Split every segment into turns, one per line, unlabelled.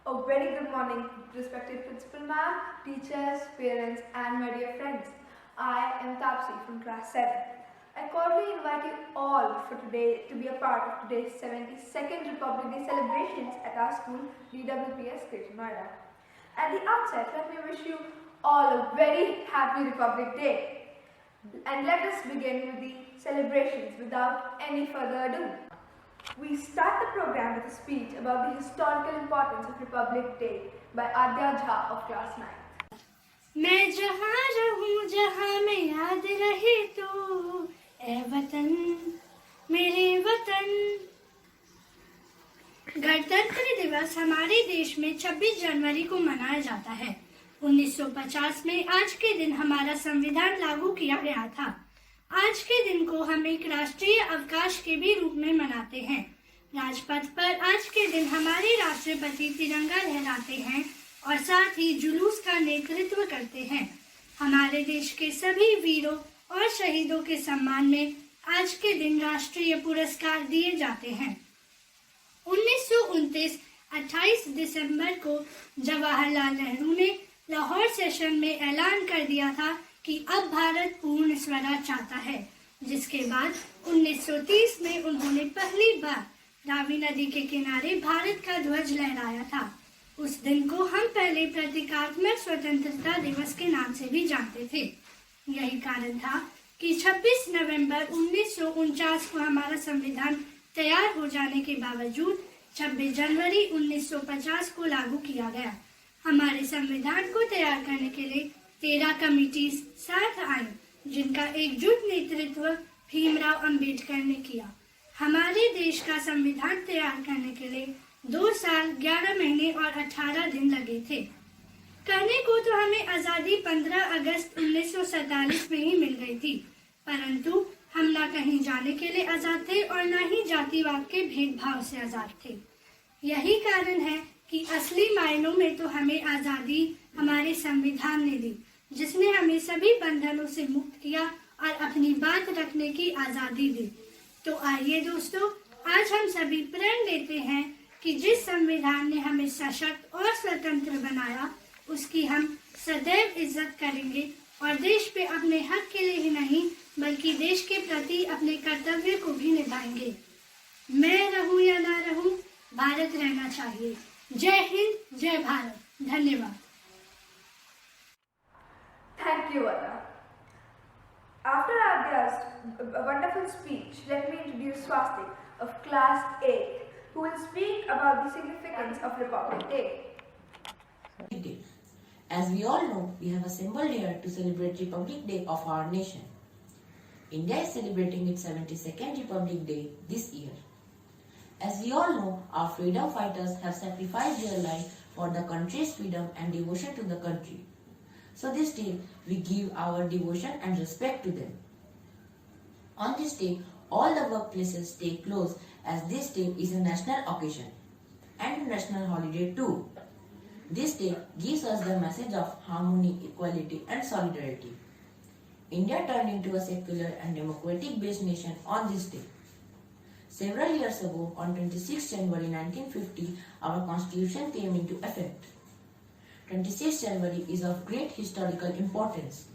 A very good morning, respected Principal Ma'am, teachers, parents, and my dear friends. I am Tapsi from class 7. I cordially invite you all for today to be a part of today's 72nd Republic Day celebrations at our school, DWPS, Greater Noida. At the outset, let me wish you all a very happy Republic Day. And let us begin with the celebrations without any further ado. We start the program with a speech about the historical importance of Republic Day by Adya Jha of class 9.
मैं जहाँ रहूँ जहाँ मैं याद रहे तो ए वतन मेरे वतन। गणतंत्र दिवस हमारे देश में 26 जनवरी को मनाया जाता है। 1950 में आज के दिन हमारा संविधान लागू किया गया था। आज के दिन को हम एक राष्ट्रीय अवकाश के भी रूप में मनाते हैं। राजपथ पर आज के दिन हमारे राष्ट्रपति तिरंगा लहराते हैं और साथ ही जुलूस का नेतृत्व करते हैं। हमारे देश के सभी वीरों और शहीदों के सम्मान में आज के दिन राष्ट्रीय पुरस्कार दिए जाते हैं। 1929 28 दिसंबर को जवाहरलाल नेहरू ने लाहौर सेशन में ऐलान कर दिया था कि अब भारत पूर्ण स्वराज चाहता है, जिसके बाद 1930 में उन्होंने पहली बार रावी नदी के किनारे भारत का ध्वज लहराया था। उस दिन को हम पहले प्रतीकात्मक स्वतंत्रता दिवस के नाम से भी जानते थे। यही कारण था कि 26 नवंबर 1949 को हमारा संविधान तैयार हो जाने के बावजूद 26 जनवरी 1950 को लागू किया गया। हमारे संविधान को तैयार करने के लिए 13 कमिटी साथ आई, जिनका एकजुट नेतृत्व भीमराव अंबेडकर ने किया। हमारे देश का संविधान तैयार करने के लिए 2 साल 11 महीने और 18 दिन लगे थे। कहने को तो हमें आजादी 15 अगस्त 1947 में ही मिल गई थी, परंतु हम ना कहीं जाने के लिए आजाद थे और ना ही जातिवाद के भेदभाव से आजाद थे। यही कारण है कि असली मायनों में तो हमें आजादी हमारे संविधान ने दी, जिसने हमें सभी बंधनों से मुक्त किया और अपनी बात रखने की आजादी दी। तो आइए दोस्तों, आज हम सभी प्रण लेते हैं कि जिस संविधान ने हमें सशक्त और स्वतंत्र बनाया, उसकी हम सदैव इज्जत करेंगे और देश पे अपने हक के लिए ही नहीं बल्कि देश के प्रति अपने कर्तव्य को भी निभाएंगे। मैं रहूं या ना रहूं, भारत रहना चाहिए। जय हिंद, जय भारत। धन्यवाद।
Thank you, Adya. After Adya's wonderful speech, let me introduce Swastik of class 8, who will speak about the significance of Republic Day.
As we all know, we have assembled here to celebrate Republic Day of our nation. India is celebrating its 72nd Republic Day this year. As we all know, our freedom fighters have sacrificed their life for the country's freedom and devotion to the country. So this day, we give our devotion and respect to them. On this day, all the workplaces stay closed as this day is a national occasion and a national holiday too. This day gives us the message of harmony, equality and solidarity. India turned into a secular and democratic based nation on this day. Several years ago, on 26 January 1950, our constitution came into effect. 26 January is of great historical importance.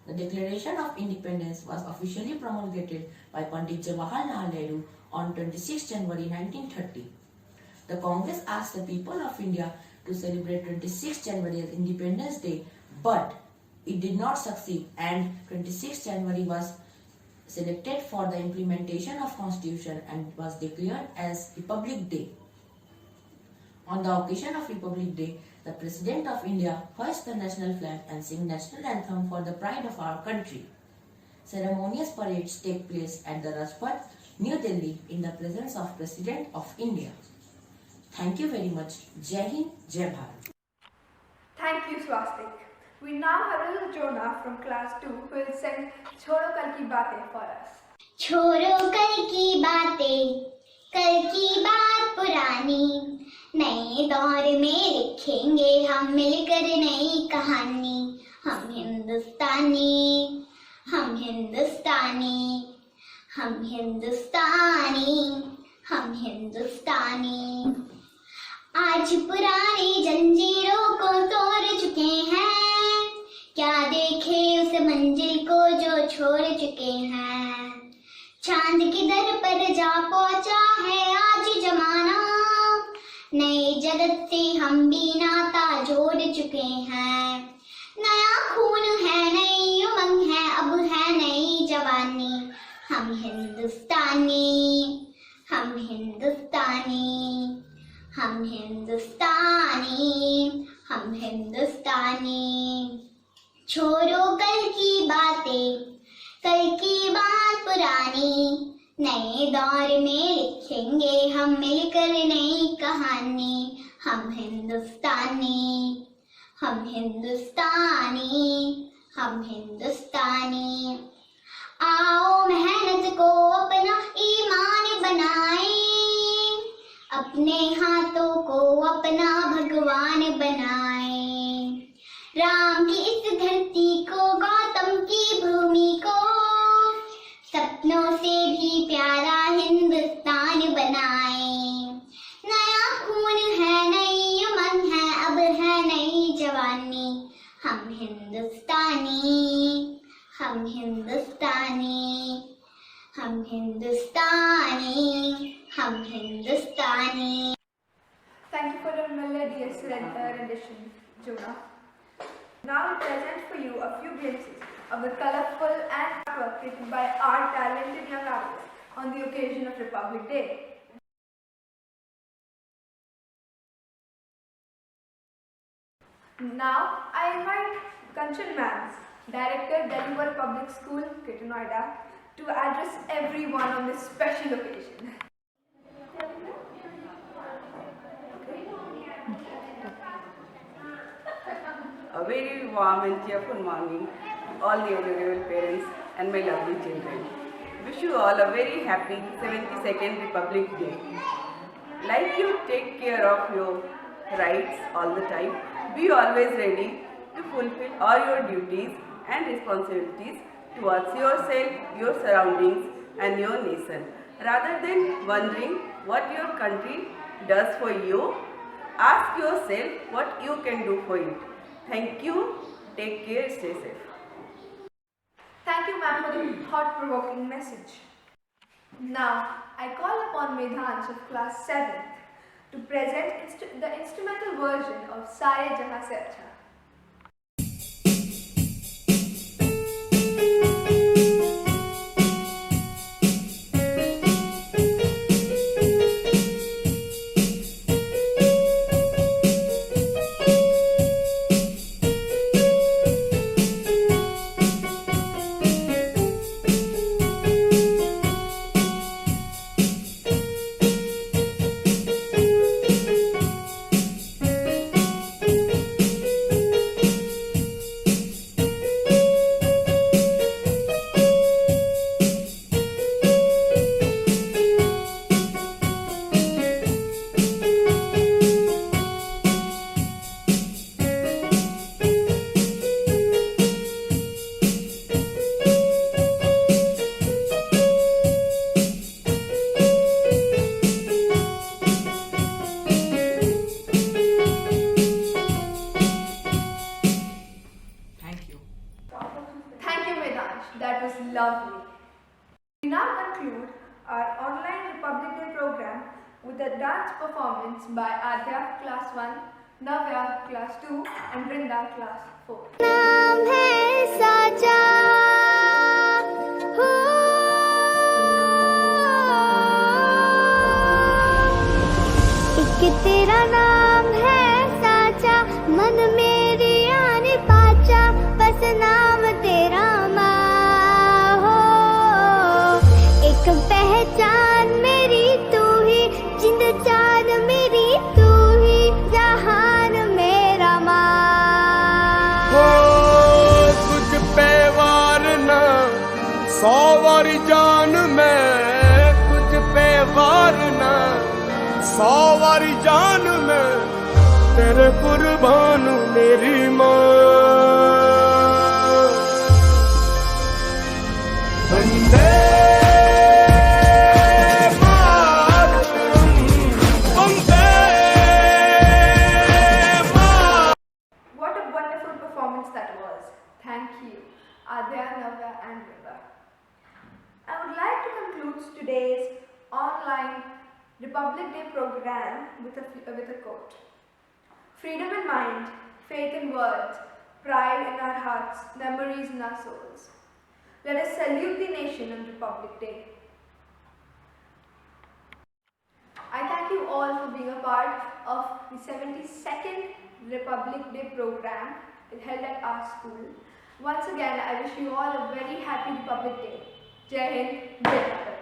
The Declaration of Independence was officially promulgated by Pandit Jawaharlal Nehru on 26 January 1930. The Congress asked the people of India to celebrate 26 January as Independence Day, but it did not succeed and 26 January was selected for the implementation of Constitution and was declared as Republic Day. On the occasion of Republic Day, the President of India hoists the national flag and sings national anthem for the pride of our country. Ceremonious parades take place at the Rajpath, New Delhi, in the presence of President of India. Thank you very much. Jai Hind, Jai Bharat.
Thank you, Swastik. We now have a little Jonah from class 2 who will sing Chhoro Kal Ki Baatein for us.
छोड़ो कल की बातें, कल की बात पुरानी, नए दौर में लिखेंगे हम मिलकर नई कहानी। हम हिंदुस्तानी, हम हिंदुस्तानी, हम हिंदुस्तानी, हम हिंदुस्तानी। आज पुरानी जंजीरों को तोड़ चुके हैं, क्या देखे उस मंजिल को जो छोड़ चुके हैं। चांद की दर पर जा पहुंचा है आज जमाना, नए जगत से हम भी नाता जोड़ चुके हैं। नया खून है, नई उमंग है, अब है नई जवानी। हम हिंदुस्तानी, हम हिंदुस्तानी, हम हिंदुस्तानी, हम हिंदुस्तानी। छोड़ो कल की बातें, कल की बात पुरानी, नए दौर में लिखेंगे हम मिलकर नई कहानी। हम हिंदुस्तानी, हम हिंदुस्तानी, हम हिंदुस्तानी। आओ मेहनत को अपना ईमान बनाएं, अपने हाथों को अपना भगवान बनाएं। राम की इस धरती को, गौतम की भूमि को, सपनों से भी प्यारा हिंदुस्तान बनाएं। नया खून है, नई उमंग है, अब है नई जवानी। हम हिंदुस्तानी, हम हिंदुस्तानी, हम हिंदुस्तानी, हम हिंदुस्तानी।
Thank you for the melodious rendition, Jonah. Now I present for you a few glimpses of the colorful and work created by our talented young artists on the occasion of Republic Day. Now I invite Kanchan Mans, Director, Delhi Public School, Greater Noida, to address everyone on this special occasion.
A very warm and cheerful morning, all the honorable parents and my lovely children. Wish you all a very happy 72nd Republic Day. Like you take care of your rights all the time, be always ready to fulfill all your duties and responsibilities towards yourself, your surroundings and your nation. Rather than wondering what your country does for you, ask yourself what you can do for it. Thank you. Take care. Stay safe.
Thank you, ma'am, for the thought-provoking message. Now, I call upon Medhansh of class 7th to present the instrumental version of Sare Jahan Se Acha. That was lovely. We now conclude our online Republic Day program with a dance performance by Adya class 1, Navya class 2 and Brinda class 4.
नाम है साजा हो, एक तेरा नाम है साजा, मन मेरी आने पाचा, बस नाम तेरा माँ हो। एक पहचान मेरी तू ही, जिंद जान मेरी तू ही, जहान मेरा माँ
हो। तुझ पे वार ना 100 वारी जान मैं, तुझ पे वार ना 100 वारी जान मैं, तेरे कुर्बान मेरी माँ। वंदे मातरम, वंदे
you, Adya, Navya and Vrinda. I would like to conclude today's online Republic Day program with a quote. Freedom in mind, faith in words, pride in our hearts, memories in our souls. Let us salute the nation on Republic Day. I thank you all for being a part of the 72nd Republic Day program held at our school. Once again, I wish you all a very happy Republic Day. Jai Hind, Jai Bharat.